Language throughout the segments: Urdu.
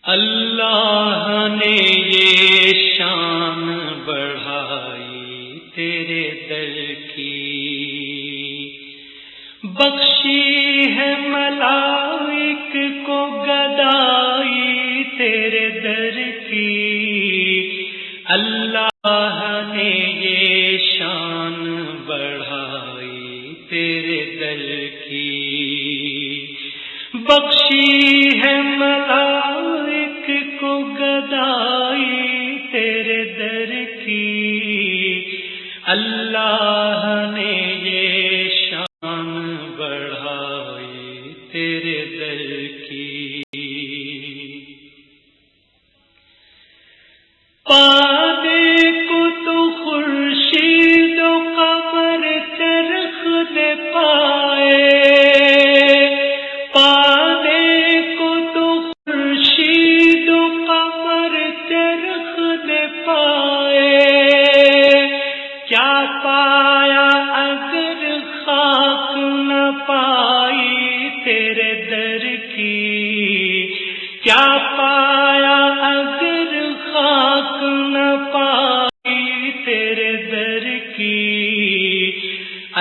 اللہ نے یہ شان بڑھائی تیرے در کی، بخشی ہے ملائک کو گدائی تیرے در کی۔ اللہ نے یہ شان بڑھائی تیرے در کی، بخشی ہے ملائک کو گدائی تیرے در کی۔ اللہ نے یہ شان بڑھائی تیرے در کی۔ پانے کو تو خورشید و قمر چرخ دے پائے، پانے کو تو خورشید و قمر چرخ دے پائے، کیا پایا اگر خاک نہ پائی تیرے در کی، کیا پایا اگر خاک نہ پائی تیرے در کی۔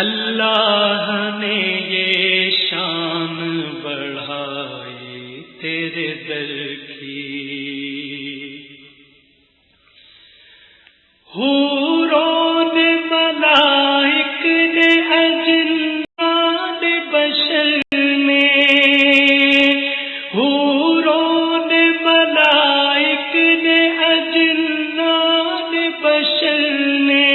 اللہ نے یہ شان بڑھائی تیرے در کی۔ حوروں نے ملائک نے اجناد بشر نے، حوروں نے ملائک نے اجناد بشر نے،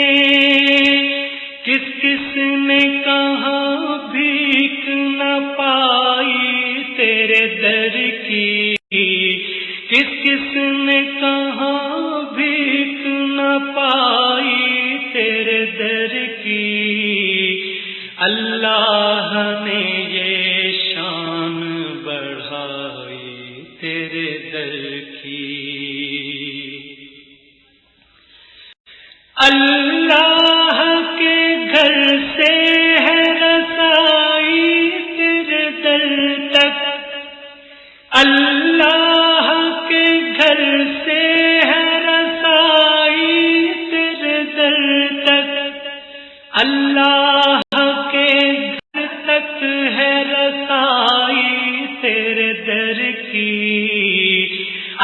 کس کس نے کہاں بھیک نہ پائی تیرے در کی، کس کس نے کہاں بھیک نہ پائی تیرے در کی۔ اللہ نے یہ شان بڑھائی تیرے در کی۔ اللہ کے گھر سے ہے رسائی تیرے در تک، اللہ کے گھر سے ہے رسائی تیرے در تک، اللہ کے گھر تک ہے رسائی تیرے در کی۔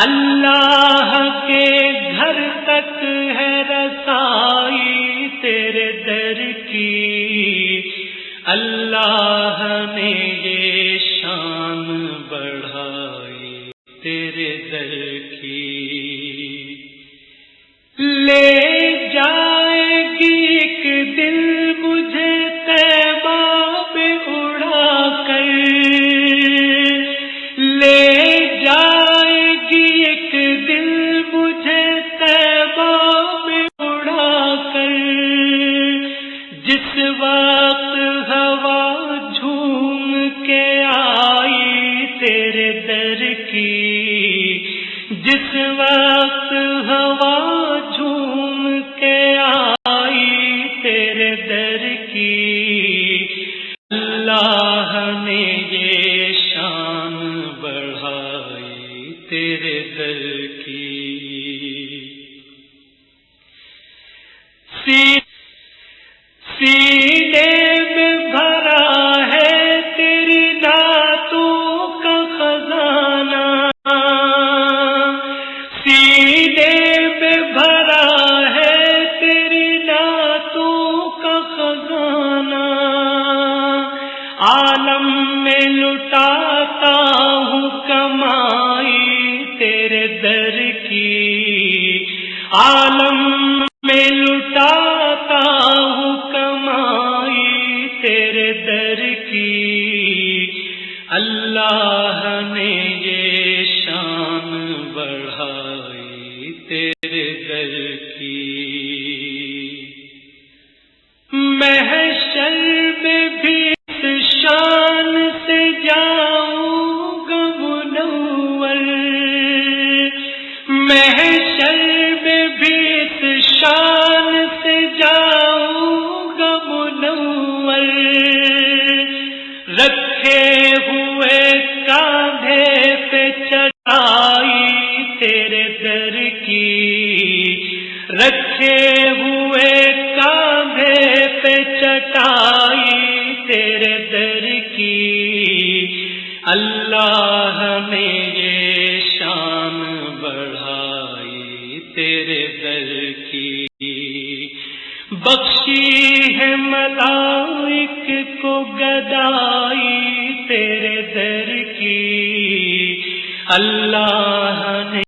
اللہ کے گھر تک ہے رسائی تیرے در کی۔ اللہ نے یہ شان بڑھائی تیرے در کی۔ لے جائے گی ایک دل مجھے طیبہ میں اڑا کر، لے جائے گی ایک دل مجھے طیبہ میں اڑا کر، جس وقت ہوا جھوم کے آئی تیرے در کی، جس وقت ہوا جھوم کے آئی تیرے در کی۔ اللہ نے یہ شان بڑھائی تیرے در کی۔ سینے میں بھرا ہے تیری نعتوں کا خزانہ، سینے میں بھرا ہے تیری نعتوں کا خزانہ، عالم میں لٹاتا ہوں کمائی تیرے در کی، عالم میں لٹاتا ہوں کمائی تیرے در کی۔ اللہ نے یہ شان بڑھائی تیرے در کی۔ محشر میں بھی اس شان سے جاؤں گا منور، محشر میں بھی اس شان سے جاؤں گا منور، رکھے ہوئے کاندھے پہ چڑھائی رکھے ہوئے کعبے پہ چٹائی تیرے در کی، اللہ نے یہ شان بڑھائی تیرے در کی، بخشی ہے ملائک کو گدائی تیرے در کی، اللہ نے